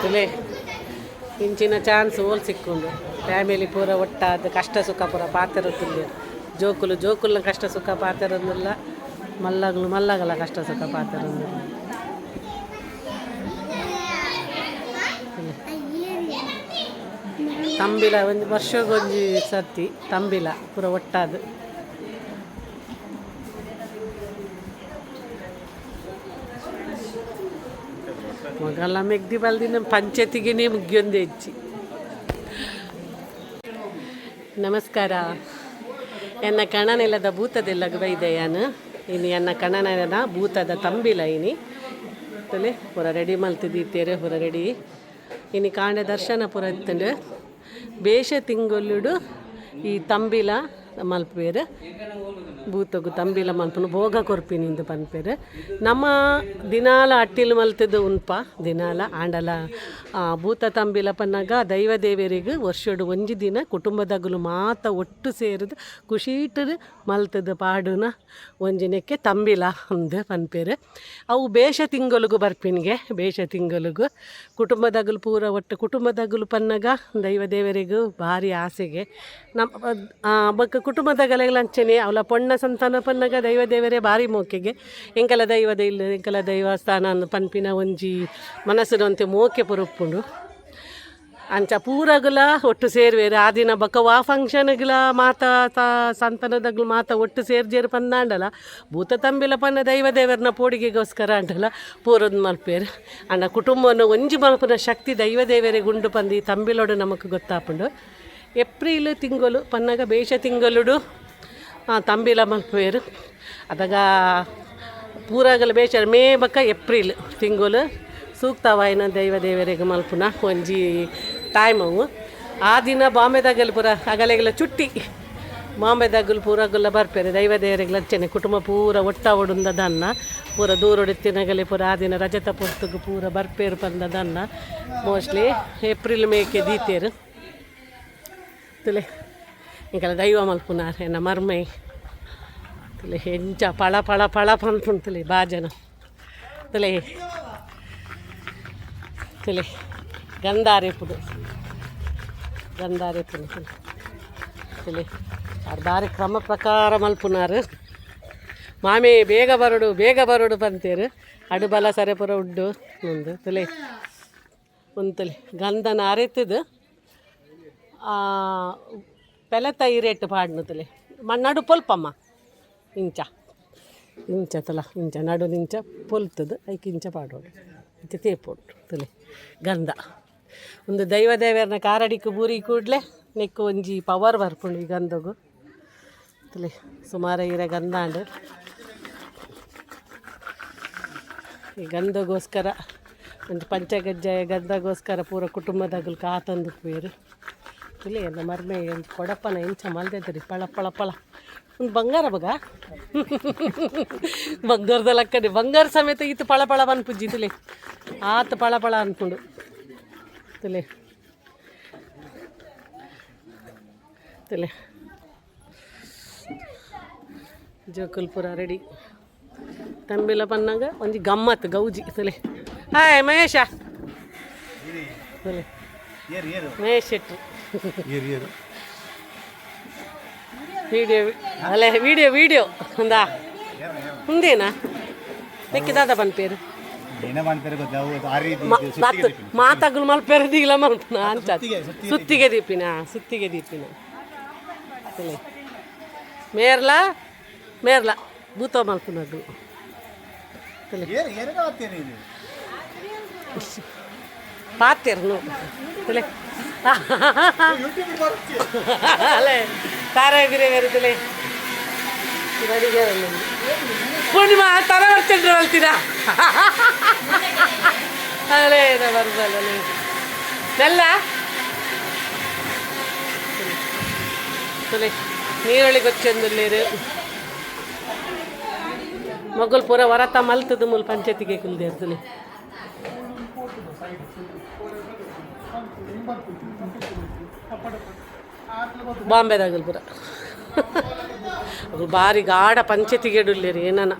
ತುಲೆ ಇಂಚಿನ ಚಾನ್ಸ್ ಓಲ್ ಸಿಕ್ಕೊಂಡು ಫ್ಯಾಮಿಲಿ ಪೂರ ಒಟ್ಟಾದ ಕಷ್ಟ ಸುಖ ಪೂರ ಪಾತಿರುತ್ತಿಲ್ಲ. ಜೋಕುಲ್ನ ಕಷ್ಟ ಸುಖ ಪಾತಿರೋದಿಲ್ಲ, ಮಲ್ಲಗಲ ಕಷ್ಟ ಸುಖ ಪಾತಿರೋದಿಲ್ಲ. ತಂಬಿಲ ಒಂದು ವರ್ಷಗೊಂಜಿ ಸರ್ತಿ ತಂಬಿಲ ಪೂರ ಒಟ್ಟಾದ ಮಗಲ್ಲ ಮೆಗ್ದಿ ಬಲ್ದಿನ ಪಂಚಾಯತಿಗೆ ಮುಗಿಯೊಂದೇ ಹೆಚ್ಚಿ. ನಮಸ್ಕಾರ. ಎನ್ನ ಕಣನೆಲ್ಲದ ಭೂತದೆಲ್ಲ ಬೈದೆಯಾನು ಇನ್ನು ಎನ್ನ ಕಣನೆದ ಭೂತದ ತಂಬಿಲ ಇನಿ ತಲೆ ಪೂರ ರೆಡಿ ಮಲ್ತಿದ್ದೀತೇರೆ ಪೂರ ರೆಡಿ ಇನಿ ಕಾಂಡೆ ದರ್ಶನ ಪೂರ ಇತ್ತಂಡು ಬೇಷ ತಿಂಗೊಲ್ಲುಡು ಈ ತಂಬಿಲ ಮಲ್ಪೇರು ಭೂತಗು ತಂಬಿಲ ಮಲ್ಪನು ಭೋಗ ಕೊರ್ಪಿನಿಂದು ಪನ್ಪೇರು. ನಮ್ಮ ದಿನಾಲ ಅಟ್ಟಿಲು ಮಲ್ತದ್ದು ಉನ್ಪ ದಿನಾಲ ಆಂಡಲ ಭೂತ ತಂಬಿಲ ಪನ್ನಾಗ ದೈವ ದೇವರಿಗೆ ವರ್ಷಡು ಒಂಜಿ ದಿನ ಕುಟುಂಬದಗುಲು ಮಾತ ಒಟ್ಟು ಸೇರಿದು ಖುಷೀಟರು ಮಲ್ತದ್ದು ಪಾಡುನ ಒಂಜಿನಕ್ಕೆ ತಂಬಿಲ ಅಂದು ಪನ್ಪೇರು. ಅವು ಬೇಷ ತಿಂಗೊಲುಗು ಬರ್ಪಿನಿಗೆ ಬೇಷ ತಿಂಗೊಲುಗು ಕುಟುಂಬದಗುಲು ಪೂರ ಒಟ್ಟು ಕುಟುಂಬದಗುಲು ಪನ್ನಾಗ ದೈವ ದೇವರಿಗೂ ಭಾರಿ ಆಸೆಗೆ ನಮ್ಮ ಬಕ್ಕ ಕುಟುಂಬದಗಲೆಲ್ಲ ಅಂಚನೆ ಅವಳ ಪೊಣ್ಣ ಸಂತಾನ ಪನ್ನಗ ದೈವ ದೇವರೇ ಭಾರಿ ಮೋಕೆಗೆ ಎಂಕಲ ದೈವದ ಇಲ್ಲ ಎಂಕಲ ದೈವಸ್ಥಾನ ಪನ್ಪಿನ ಒಂಜಿ ಮನಸ್ಸಿನಂತೆ ಮೋಕೆ ಪುರುಪ್ಪುಂಡು ಅಂಚ ಪೂರಗುಲ ಒಟ್ಟು ಸೇರ್ವೇರು ಆ ದಿನ ಬಕ್ಕ ಆ ಫಂಕ್ಷನ್ಗಳ ಸಂತಾನದಗಳು ಒಟ್ಟು ಸೇರ್ಜೇರು ಪಂದಾಂಡಲ ಭೂತ ತಂಬಿಲ ಪನ್ನ ದೈವ ದೇವರನ್ನ ಪೋಡಿಗೆಗೋಸ್ಕರ ಅಂಡಲ ಪೂರದ್ ಮಲ್ಪೇರು ಅಣ್ಣ ಕುಟುಂಬವನ್ನು ಒಂಜಿ ಮಲ್ಪನ ಶಕ್ತಿ ದೈವ ದೇವರಿಗೆ ಉಂಡು ಪಂದು ಈ ತಂಬಿಲೋಡು ನಮಗೆ ಗೊತ್ತಾಪುಂಡು. ಏಪ್ರಿಲ್ ತಿಂಗಳು ಪನ್ನಗ ಬೇಷ ತಿಂಗಳುಡು ತಂಬಿಲ ಮಲ್ಪೇರು ಅದಾಗ ಪೂರಗಲ ಬೇಷ ಮೇ ಬಕ್ಕ ಏಪ್ರಿಲ್ ತಿಂಗಳು ಸೂಕ್ತವಾಯಿನ ದೈವ ದೇವರಿಗೆ ಮಲ್ಪುನ ಒಂಜಿ ಟೈಮ್ ಅವು. ಆ ದಿನ ಬಾಂಬೆದಾಗಲು ಪೂರ ಅಗಲೆಗೆಲ್ಲ ಚುಟ್ಟಿ ಬಾಂಬೆದಾಗಲು ಪೂರಗುಲ್ಲ ಬರ್ಪೇರು ದೈವ ದೇವರಿಗೆ ಲಚ್ಚನೆ ಕುಟುಂಬ ಪೂರ ಒಟ್ಟ ಒಡುಂದದನ್ನ ಪೂರ ದೂರೊಡಿತ್ತಿನಗಲಿ ಪೂರ ಆ ದಿನ ರಜತ ಪುಸ್ತಕ ಪೂರ ಬರ್ಪೇರು ಪಂದದನ್ನ ಮೋಸ್ಟ್ಲಿ ಏಪ್ರಿಲ್ ಮೇಕೆ ದೀತೇರು ತುಲೆ ಇಂಕಲ ದೈವ ಮಲ್ಪುನಾರ ಎನ್ನ ಮರ್ಮೈ ತುಲೆ ಹೆಂಚ ಪಳ ಪಳ ಪಳ ಪನ್ಪುಂತುಲೆ ಬಾಜನ ತುಲೆ ತುಲೆ ಗಂಧಾರೆಪುಡು ತುಲೆ ಅದು ಬಾರಿ ಕ್ರಮ ಪ್ರಕಾರ ಮಲ್ಪುನಾರು ಮಾಮೆ ಬೇಗ ಬರೋಡು ಪಂತೇರು ಅಡು ಬಲ ಸರೆ ಪುರ ಉಡ್ಡು ಒಂದು ತುಲೆ ಒಂತುಲೆ ಗಂಧನ ಅರೆತದು ಪೆಲತ ಇರೇಟ್ ಪಾಡ್ನುತ್ತಲೆ ನಡು ಪೊಲ್ಪಮ್ಮ ಇಂಚ ತಲ ಇಂಚ ನಡು ಇಂಚ ಪೊಲ್ತದು ಐಕೆ ಇಂಚ ಪಾಡೋಡು ಇಂಚ ತೇಪೋಡು ತಲೆ ಗಂಧ ಒಂದು ದೈವ ದೇವರನ್ನ ಕಾರಡಿக்கு ಬೂರಿ ಕೂಡಲೇ ನೆಕ್ಕು ಒಂಜಿ ಪವರ್ ಬರ್ಪುಂಡು ಈ ಗಂಧಗು ತಲೆ ಸುಮಾರು ಇರ ಗಂಧ ಅಂಡು ಈ ಗಂಧಗೋಸ್ಕರ ಒಂದು ಪಂಚಗಜ್ಜಾಯ ಗಂಧಗೋಸ್ಕರ ಪೂರ ಕುಟುಂಬದಾಗಲು ಕಾತಂದು ಬೇರು ತುಲೆ ಎಲ್ಲ ಮರ್ಮೆ ಒಂದು ಕೊಡಪ್ಪನ ಇಂಚ ಮಲ್ದೈತ್ರಿ ಪಳ ಪಳ ಪಳ ಒಂದು ಬಂಗಾರ ಬಗ ಬಂಗಾರದ ಲಕ್ಕನೆ ಬಂಗಾರ ಸಮೇತ ಇತ್ತು ಪಳ ಪಳ ಅನ್ಪುಜ್ಜಿ ತುಲೆ ಆತ ಪಳ ಪಳ ಅನ್ಕೊಂಡು ತುಲೆ ತುಲೆ ಜೋಕುಲ್ಪುರ ರೆಡಿ ತಂಬಿಲ ಪನ್ನಾಗ ಒಂಜಿ ಗಮ್ಮತ್ ಗೌಜಿ ತುಲೆ ಹಾಯ್ ಮಹೇಶ ತುಲೆ ಮಹೇಶ್ ಶೆಟ್ಟಿ వీడియో ఉందా ఉందేనా నెక్కిదాద పని పేరు మా తగ్గులు మళ్ళీ పేరు దిగిలా మలుపునా అంత సుత్తిగా దీపిన మేర్లా భూతో మలుపునగ్గు ಪಾತ್ಯರು ನೋಡಿ ಅಲ್ಲೇ ತಾರಾಗಿರಿ ಬರುತ್ತಲೇ ಪೂರ್ಣಿಮಾ ತರ ಬರ್ತಿದ್ರು ಹೇಳ್ತೀರಾ ಅಲ್ಲೇ ಬರ್ಬಲ್ಲ ಎಲ್ಲ ನೀರೊಳಗೆ ಗೊಚ್ಚಂದುಲ್ಲೇರು ಮಗುಲ್ ಪೂರ ಹೊರತ ಮಲ್ತದು ಮೂಲ ಪಂಚಾಯತಿಗೆ ಕುಲ್ದೇರ್ತಲೆ ಬಾಂಬೆದಾಗಲ್ ಪೂರ ಅದು ಭಾರಿ ಗಾಢ ಪಂಚಾಯತಿಗೆ ಇಡಲಿರಿ ಏನನ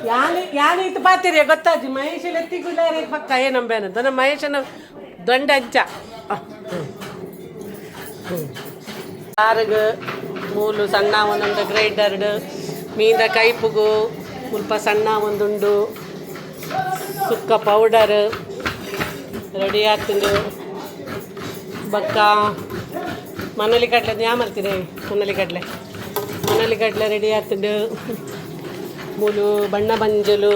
ಯಾನು ಇದು ಪಾತಿರಿ ಗೊತ್ತಾಜಿ ಮಹೇಶನ ಎತ್ತಿಗುಳ್ಳಾರೆ ಪಕ್ಕ ಏನಂಬೇನಂತ ನಮ್ಮ ಮಹೇಶನ ದೊಂಡ ಅಂಚ ಸಾರಿಗೆ ಮೂಲು ಸಣ್ಣ ಒಂದೊಂದು ಗ್ರೈಂಡರ್ಡು ಮೀನ ಕೈಪುಗು ಸ್ವಲ್ಪ ಸಣ್ಣ ಒಂದುಂಡು ಸುಕ್ಕ ಪೌಡರ್ ರೆಡಿ ಆಗ್ತದೆ ಬಕ್ಕ ಮನೇಲಿ ಕಡಲೆ ಯಾಮಲ್ತೀನಿ ಮನೇಲಿ ಕಡಲೆ ರೆಡಿ ಆಗ್ತದೆ ಮೂಲು ಬಣ್ಣ ಬಂಜಲು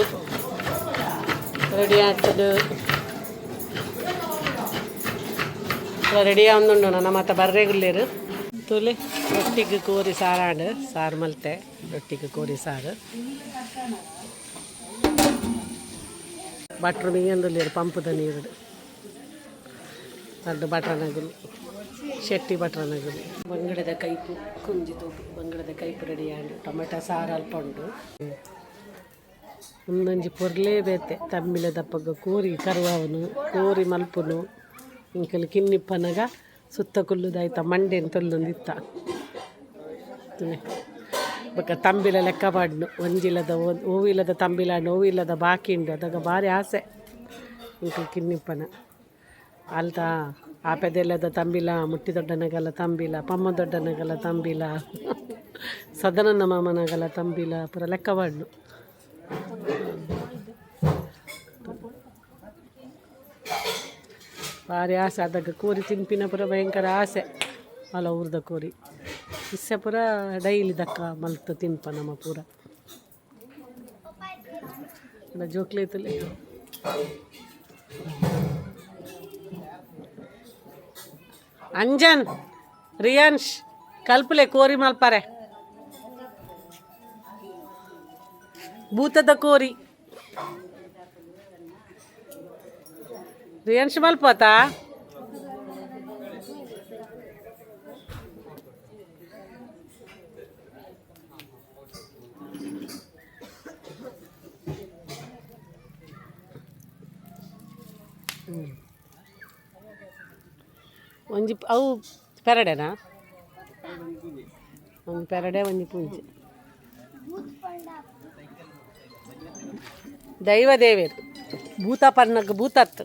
ರೆಡಿ ಆಗ್ತದೆ ರೆಡಿ ಆಗುಂಡು ನನ್ನ ಮತ್ತೆ ಬರ್ರೆಗುಳ್ಳೇರು ತುಲಿ ರೊಟ್ಟಿಗೆ ಕೋರಿ ಸಾರಾಡು ಸಾರು ಮಲ್ತೆ ರೊಟ್ಟಿಗೆ ಕೋರಿ ಸಾರು ಭಟ್ರು ಮೀಯಂದುಲ್ಲೇರು ಪಂಪದ ನೀರು ಅದು ಭಟ್ರನಗುಲು ಶೆಟ್ಟಿ ಭಟ್ರನಗುಲು ಬಂಗಡದ ಕೈಪು ಕುಂಜಿ ತೋಪು ಬಂಗಡದ ಕೈಪು ರೆಡಿ ಆಂಡು ಟೊಮೆಟೊ ಸಾರು ಅಲ್ಪ ಉಂಡು ಒಂದೊಂಜಿ ಪೊರ್ಲೇ ಬೇತೆ ತಮ್ಮಿಲ ದಪ್ಪಗ ಕೋರಿ ಕರುವವನು ಕೋರಿ ಮಲ್ಪುನು ಇಂಕಲು ಕಿನ್ನಿಪ್ಪನಗ ಸುತ್ತ ಕುಲ್ಲುದಾಯ್ತ ಮಂಡೇನು ತೊಲ್ಲೊಂದಿತ್ತ ಬೊಕ್ಕ ತಂಬಿಲ ಲೆಕ್ಕ ಪಾಡ್ನು ಒಂಜಿಲ್ಲದ ಹೂವಿಲ್ಲದ ತಂಬಿಲಾಂಡು ಹೂವಿಲ್ಲದ ಬಾಕಿ ಉಂಡು ಅದಾಗ ಭಾರಿ ಆಸೆ ಇಂಕಲು ಕಿನ್ನಿಪ್ಪನ ಅಲ್ತ ಆಪೆದೆಲ್ಲದ ತಂಬಿಲ ಮುಟ್ಟಿ ದೊಡ್ಡನಗಲ ತಂಬಿಲ ಪಮ್ಮ ದೊಡ್ಡನಗಲ ತಂಬಿಲ ಸದನನ ಮಾಮನಗಲ ತಂಬಿಲ ಪೂರ ಲೆಕ್ಕ ಪಾಡ್ನು ಭಾರಿ ಆಸೆ ಅದಾಗ ಕೋರಿ ತಿನ್ಪಿನ ಪುರ ಭಯಂಕರ ಆಸೆ ಅಲ್ಲ ಊರ್ದ ಕೋರಿ ಇಸ್ಸೆ ಪುರ ಡೈಲಿ ದಕ್ಕ ಮಲ್ತು ತಿನ್ಪ ನಮ್ಮ ಪೂರ ಜೋಕ್ಲೇತಲ್ಲಿ ಅಂಜನ್ ರಿಯಾನ್ಶ್ ಕಲ್ಪಲೆ ಕೋರಿ ಮಲ್ಪಾರೆ ಭೂತದ ಕೋರಿ ರಿಯಾನ್ಶ್ ಮಲ್ಪೋತಾ ಒಂಜಿ ಅವು ಪೆರಡೆನಾ ಒಂದು ಪೆರಡೆ ಒಂಜಿ ಪೂಂಜಿ ದೈವದೇವೇರು ಭೂತ ಪನ್ನಗ ಭೂತತ್ತು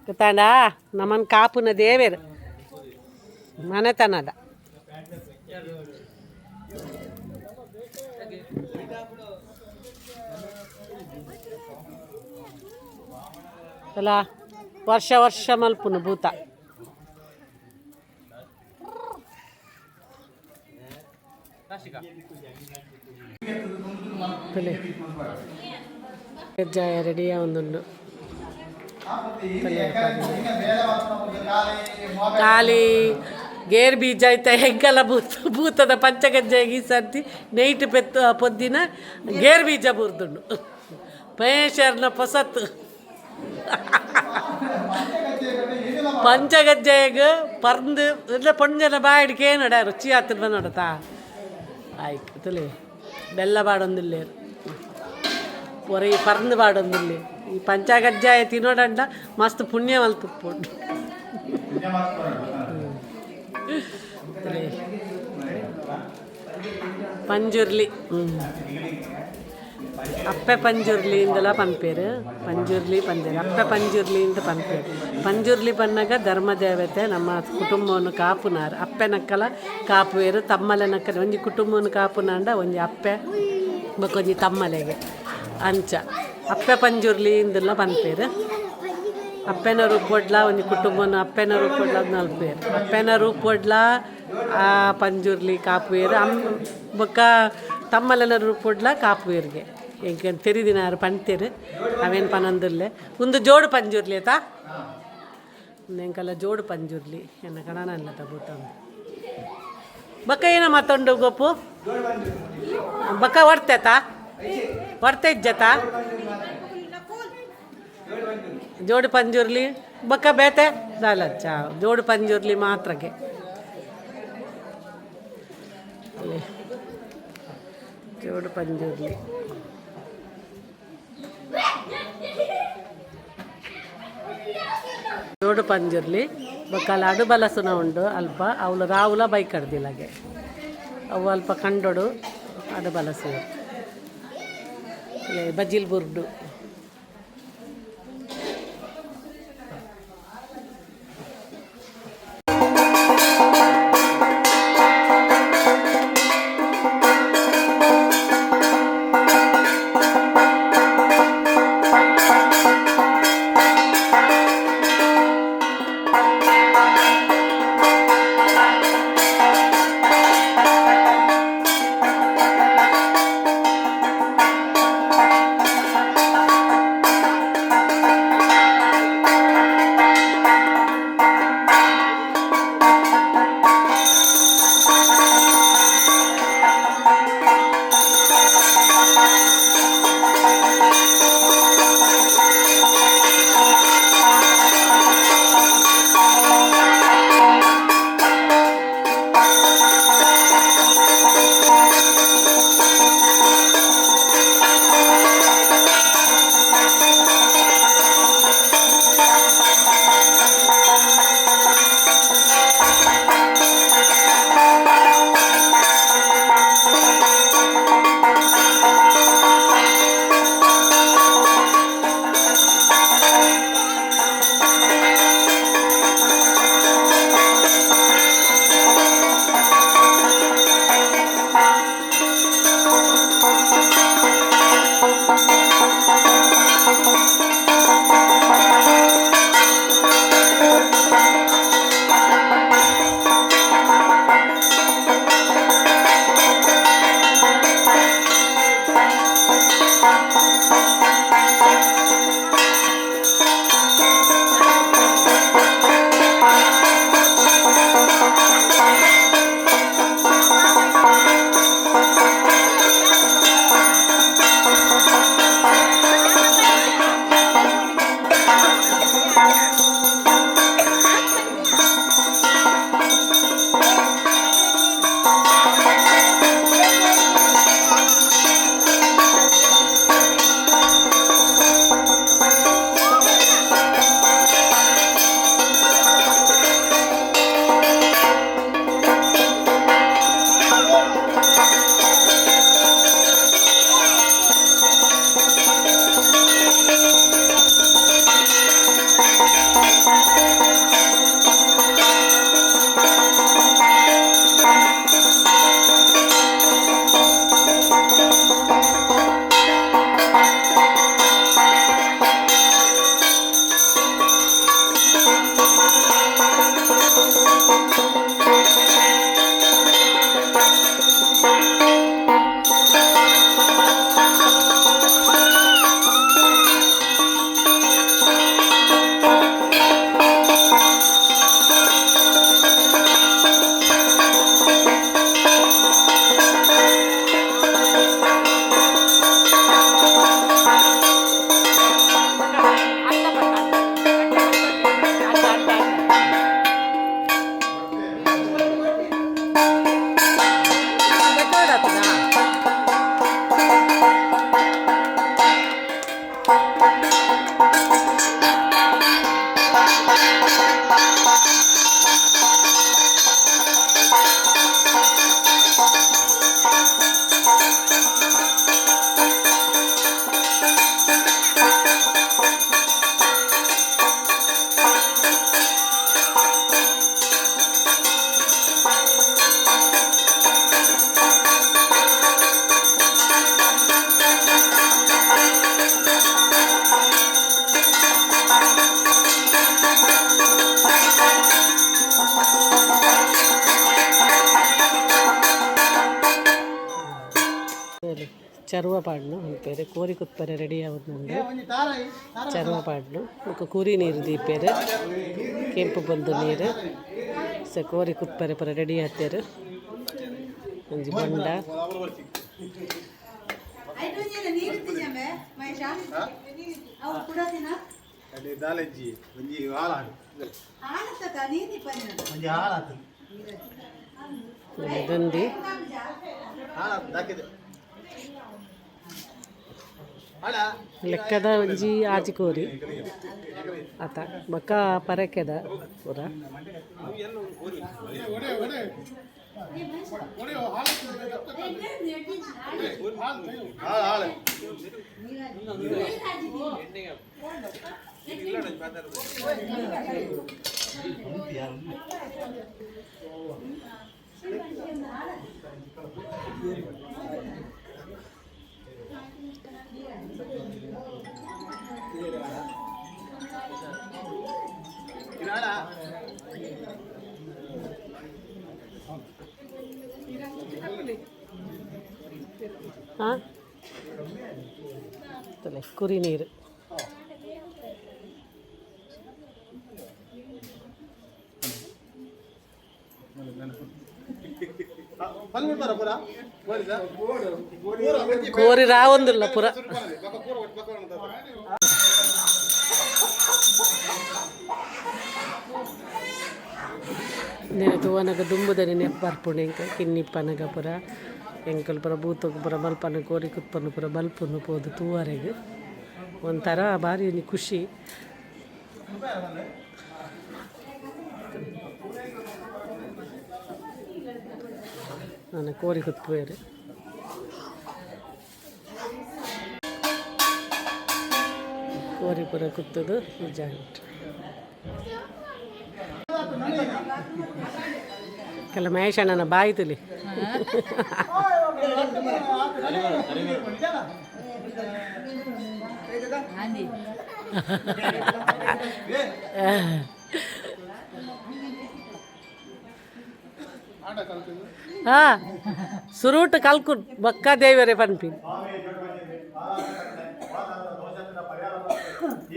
ಗೊತ್ತಾಂಡ ನಮ್ಮನ್ ಕಾಪುನ ದೇವೇರು ಮನೆತನದ ಅಲ್ಲ ವರ್ಷ ವರ್ಷ ಮಲ್ಪುನು ಭೂತ ಕಜ್ಜಾಯ ರೆಡಿಯ ಒಂದುಂಡು ಖಾಲಿ ಗೇರ್ ಬೀಜ ಆಯ್ತಾ ಹೆಗ್ಗಲ ಭೂತದ ಪಂಚಗಜ್ಜಾಯ ಈ ಸರ್ತಿ ನೈಟ್ ಪೊದ್ದಿನ ಗೇರ್ ಬೀಜ ಬುರ್ದುಂಡು ಮಹೇಶ್ವರನ ಪೊಸತ್ತು ಪಂಚಗಜ್ಜಾಯಗ ಪರ್ದು ಎಲ್ಲ ಪೊಂಜನ ಬಾಯಿಡ್ಕೆ ನೋಡ ರುಚಿ ಆತದ ನೋಡತಾ ಆಯ್ತು ತುಲೆ ಬೆಲ್ಲ ಬಾಡೊಂದಿಲ್ಲೇರು ಒರೆ ಈ ಪರ್ದು ಬಾಡೊಂದಿಲ್ಲ ಈ ಪಂಚಗಜ್ಜಾಯ ತಿನ್ನೋಡಂಡ ಮಸ್ತ್ ಪುಣ್ಯ ಮಲ್ತುಪ್ಪುಂಡು ಪಂಜುರ್ಲಿ ಅಪ್ಪೆ ಪಂಜುರ್ಲಿ ಇಂದಲ ಪನ್ಪೇರು ಪಂಜುರ್ಲಿ ಪಂದೇರು ಅಪ್ಪೆ ಪಂಜುರ್ಲಿ ಇಂದ ಪನ್ಪೇರು ಪಂಜುರ್ಲಿ ಪನ್ನಾಗ ಧರ್ಮದೇವತೆ ನಮ್ಮ ಕುಟುಂಬವನ್ನು ಕಾಪುನಾರು ಅಪ್ಪೆ ನಕ್ಕಲ ಕಾಪುವೇರು ತಮ್ಮಲೆ ನಕ್ಕಲ ಒಂಜಿ ಕುಟುಂಬವನ್ನು ಕಾಪುನಾಂಡ ಒಂಜಿ ಅಪ್ಪೆ ಬೊಕೊಂಜಿ ತಮ್ಮಲೆಗೆ ಅಂಚ ಅಪ್ಪೆ ಪಂಜುರ್ಲಿ ಇಂದಲ ಪನ್ಪೇರು ಅಪ್ಪೆನ ರೂಪೊಡ್ಲ ಒಂಜಿ ಕುಟುಂಬನ ಅಪ್ಪೆನ ರೂಪೊಡ್ಲ ನಲ್ಪೇರು ಅಪ್ಪೆನ ರೂಪೊಡ್ಲ ಆ ಪಂಜುರ್ಲಿ ಕಾಪುವೇರು ಬೊಕ್ಕ ತಮ್ಮಲೆನ ರೂಪೊಡ್ಲ ಕಾಪುವೇರ್ಗೆ ಈಗ ತೆರಿದಿನಾರು ಪಂತೇರು ಅವೇನು ಪನಂದುಲ್ಲೆ ಒಂದು ಜೋಡು ಪಂಜುರ್ಲಿ ಆಯ್ತಾ ಎಂಕಲ್ಲ ಜೋಡು ಪಂಜುರ್ಲಿ ಎನ್ನ ಕಣನ ಅಲ್ಲದ ಬೂತ ಬಕ್ಕ ಏನ ಮತ್ತೊಂದು ಗೊಪ್ಪು ಬಕ್ಕ ಹೊಡ್ತೇತಾ ಹೊಡ್ತಾ ಇಜ್ಜತಾ ಜೋಡು ಪಂಜುರ್ಲಿ ಬಕ್ಕ ಬೇತೆ ದಾಲಚ್ಚ ಜೋಡು ಪಂಜುರ್ಲಿ ಮಾತ್ರಕ್ಕೆ ಜೋಡು ಪಂಜುರ್ಲಿ ಜೋಡು ಪಂಜುರ್ಲಿ ಬೊಕ್ಕಲ ಅಡು ಬಲಸುನ ಉಂಡು ಅಲ್ಪ ಅವಳು ರಾವುಲ ಬೈಕ್ ಕಡ್ದಿಲ್ಲಗೆ ಅವು ಅಲ್ಪ ಕಂಡೋಡು ಅಡು ಬಲಸು ಬಜಿಲ್ ಬುರ್ಡು. ಚರ್ವ ಪಾಡ್ನು ಅಂಪೇರು ಕೋರಿ ಕುತ್ಪರೆ ರೆಡಿ ಆವದು ನಂದು ಚರ್ವ ಪಾಡ್ನು ಮುಖ ಕೂರಿ ನೀರು ದೀಪೇರು ಕೆಂಪು ಬಂದು ನೀರು ಸ ಕೋರಿ ಕುತ್ಪರೆ ಪರ ರೆಡಿ ಆತೇರು ಒಂಜಿ ಬಂಡ ದಂದಿ ಲೆಕ್ಕದ ಒಂಜಿ ಆಚಿಕೋರಿ ಆತ ಬಕ್ಕ ಪರಕೆದ ಪೂರ ಹಾಂ ಕುರಿ ನೀರು కోరి రావందుల్ల పుర నేను ತೂವನಗ ದುಂಬುದನಿ ನೆಪ್ಪರ್ಪುಣೆ ಎಂಕ ಕಿನ್ನಿಪ್ಪನಗ ಪುರ ಎಂಕಲ್ ಪುರ ಬೂತೋಗ ಪುರ ಬಲ್ಪನ ಕೋರಿ ಕುತ್ಪನ ಪುರ ಬಲ್ಪನ್ನು ಪೋದು ತೂವರೆಗೆ ಒಂಥರ ಭಾರಿ ಖುಷಿ. ನಾನು ಕೋರಿ ಕುತ್ಪೋಯರು ಕೋರಿ ಪುರ ಕುತ್ತದು ನಿಜ ಉಂಟು. ಕೆಲ ಮಹೇಶ್ ಅಣ್ಣನ ಬಾಯಿ ತುಲಿ ಸುರೂಟ್ ಕಲ್ಕು ಬಕ್ಕ ದೇವರೇ ಪನ್ಪಿ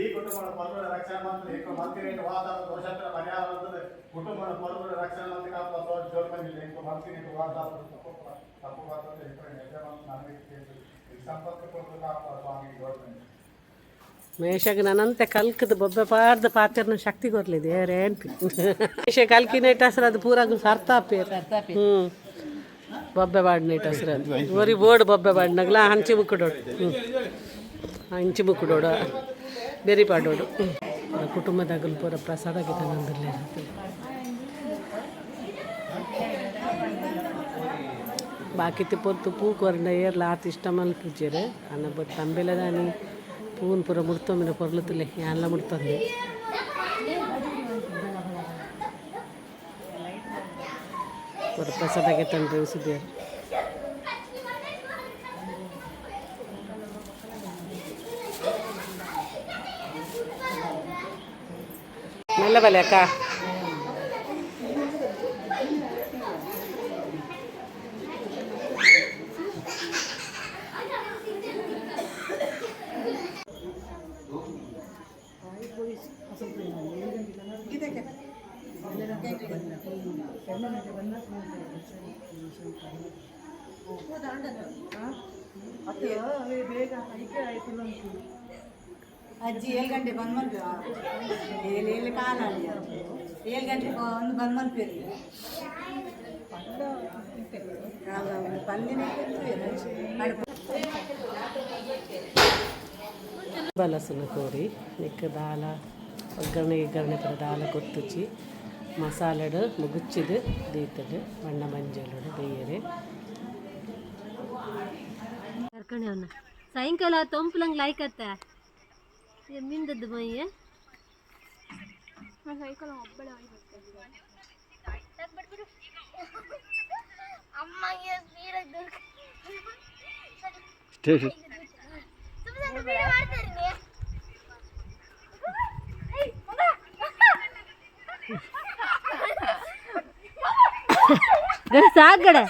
ಈ ಕುಟುಂಬದ ಪರ್ವದ ರಕ್ಷಣೆ ಮಂತ್ರಿ ಮಂತ್ರಿ ವಾದ ದೋಷತ್ರ ಪರಿಹಾರ ಕುಟುಂಬದ ಪರ್ವದ ರಕ್ಷಣೆ ಮಂತ್ರಿ ಕಾಪ ಜೋರ್ ಬಂದಿದೆ ಇಂಕೊ ಮಂತ್ರಿ ವಾದ ತಪ್ಪು ವಾದ ಸಂಪರ್ಕ ಸ್ವಾಮಿ ಜೋರ್ ಬಂದಿದೆ ಮೇಷಗೆ ನನ್ನಂತೆ ಕಲ್ಕದ ಬೊಬ್ಬೆ ಪಾಡ್ದ ಪಾತ್ರನ ಶಕ್ತಿ ಕೊರ್ಲಿದೆ ರೇನ್ಪಿ ಮೇಷ ಕಲ್ಕಿನ ಇಟ್ಟಸ್ರ ಅದು ಪೂರಾಗ ಸರ್ತಾಪೇರ್ ಬೊಬ್ಬೆ ಬಾಡಿನ ಇಟ್ಟಸ್ರ ಒರಿ ಬೋರ್ಡ್ ಬೊಬ್ಬೆ ಬಾಡಿನಾಗಲ ಹಂಚಿ ಮುಕ್ಕಡೋಡು ಹಂಚಿ ಮುಕ್ಕಡೋಡು ಬೇರೆ ಪಾಡೋಡು ಕುಟುಂಬದಾಗಲು ಪೂರ ಪ್ರಸಾದಕ್ಕೆ ತಂದಿರಲಿ ಬಾಕಿ ತಿಪ್ಪೊತ್ತು ಪೂ ಕೊರಂಡ ಏರ್ಲ ಆತ ಇಷ್ಟ ಮಲ್ಪುಜೇರೆ ಅನ್ನ ಬಟ್ ತಂಬೆಲದಾನಿ ಪೂನ್ ಪೂರ ಮುಡ್ತೊಮ್ಮಿನ ಪೊರ್ಲುತ್ತಲೆ ಎಲ್ಲ ಮುಡ್ತಂದೆ ಪೂರ ಪ್ರಸಾದಕ್ಕೆ ತಂದ್ರೆ ಸುದ್ದಿಯರು നല്ല ಬಲೆ ಅಕ್ಕ ಅಜ್ಜಿ 7 ಗಂಟೆ ಬಂದು ಮಲ್ಪೆ ಎಲ್ಲಿ ಕಾಲ 7 ಗಂಟೆಗೆ ಒಂದು ಬಂದು ಮಲ್ಪೇರಿ ಬಲಸನ ಕೋರಿ ನಿಕ್ಕ ದಾಲ ಒಗ್ಗರಣೆ ಪರ ದಾಲ ಕೊತ್ತುಚ್ಚಿ ಮಸಾಲೆಡು ಮುಗುಚ್ಚಿದು ದೀತಡು ಬಣ್ಣ ಮಂಜಲು ಬೇಯರೆ ಕರ್ಕೊಂಡೆ ಅವನ್ನ ಸಾಯಂಕಾಲ ತೊಂಪಲಂಗೆ ಲಾಯ್ಕತ್ತ ಮಿಂದದ್ದು ಮೈಯೆ ಸಾಯಂಕಾಲ ಒಬ್ಬಳೆ ಸಾಗಡೆ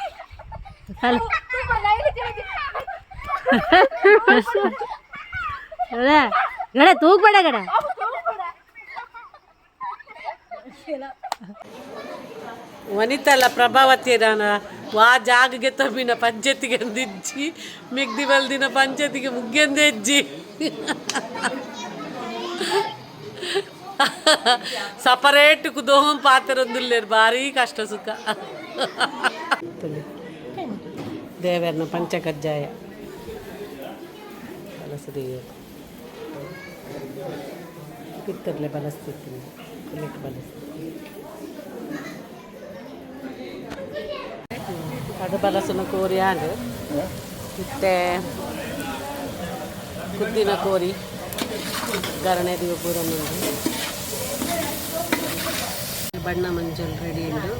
ಗಡೆ ತೂಗ್ಬೇಡ ಗಡೆ ವನಿತಲ್ಲ ಪ್ರಭಾವತಿ ನಾನು ವಾ ಜಾಗಗೆ ತಮ್ಮಿನ ಪಂಚಾಯತಿಗೆ ಅಂದಿಜ್ಜಿ ಮಿಗ್ದಿ ಬಲ್ದಿನ ಪಂಚಾಯತಿಗೆ ಮುಗ್ಗೆಂದೆ ಅಜ್ಜಿ ಸಪರೇಟ್ ಕುದೋಹಂ ಪಾತ್ರೊಂದುಲ್ಲೇರು ಭಾರಿ ಕಷ್ಟ ಸುಖ ದೇವರನ ಪಂಚಕಜ್ಜಾಯ ಬಲಸದಿ ಪಿತ್ತರ್ಲೆ ಬಲಸ್ತಿರ್ತೀನಿ ಕುಲಿಕ್ಕೆ ಬಲಸ್ತೀನಿ ಅದು ಬಲಸನ ಕೋರಿ ಆಂಡ್ ಮತ್ತೆ ಕುದ್ದಿನ ಕೋರಿ ಗರಣೆದಿ ಒಬ್ಬರನ್ನುಂಡು ಬಣ್ಣ ಮಂಜಲ್ ರೆಡಿ ಉಂಡು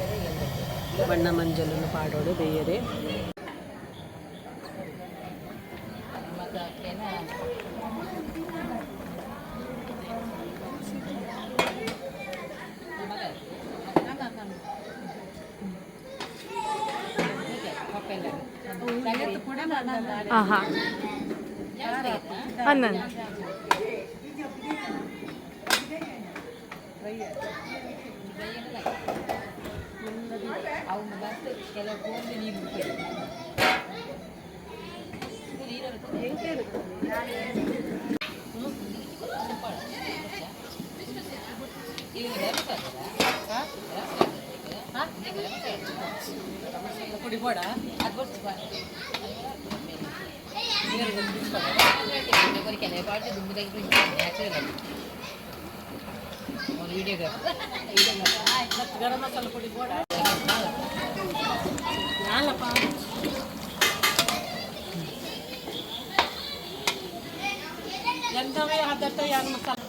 ಬಣ್ಣ ಮಂಜಲನ್ನು ಪಾಡೋಡು ಬೇಯರೆ ಆಹಾ ಅನ್ನನ್ ಗರಂ ಮಸಾಲ ಪುಡಿ ಬೋಡ ಎಂತವೇ ಹದಟ್ಟ ಯಾರು ಮಸಾಲ